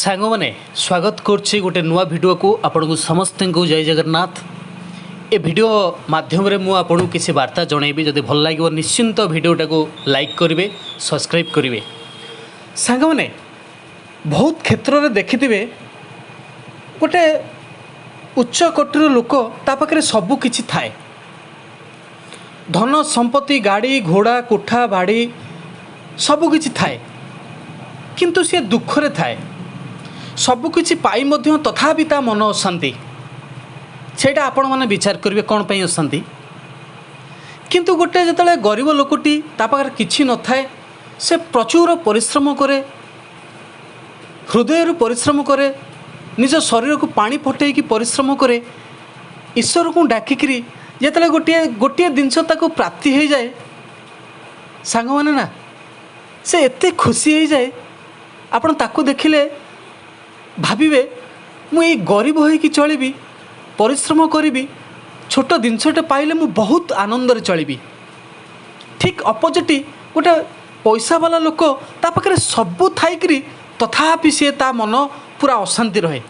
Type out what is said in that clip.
सांग मैंने स्वागत करुच्ची गोटे नुआ भिडियो को आपण को समस्त को जय जगन्नाथ। ए भिडियो माध्यम रे मु आपन किसी वार्ता जनइबी जदि भल लगे निश्चिंत भिडियोटा को लाइक करेंगे सब्सक्राइब करेंगे। सांग मैंने बहुत क्षेत्र में देखिथे गोटे उच्च कोटीर लोक ता पाखे सबकि थाए, धन संपत्ति गाड़ी घोड़ा कोठा बाड़ी सबकि थाए, किंतु सी दुखरे थाए। सबकि पाई मध्य तथापि ता मन अशांति। सेटा आपण मैंने विचार करेंगे कौन पर अशांति। किंतु गोटे जिते गरीब लोकटी ता पाखरे किछि न थाए, से प्रचुर परिश्रम करे, हृदय परिश्रम करे, निज शरीर को पानी फटे परिश्रम करे, ईश्वर को डाकिकी जिते गोटे गोटे जिनस प्राप्ति हो जाए, सांग मैंने ना से एते खुशी हो जाए। आपण ताकू देखिले भाविबे मुझे गरीब होइकी चलिबी, परिश्रम करी, छोट जिनसटे पाइले मु बहुत आनंद चलिबी। ठीक अपोजिट गोटे पैसा वाला लोक ता पाखरे सब थाइकरी तथापि सी ता मन पूरा अशांति रहे।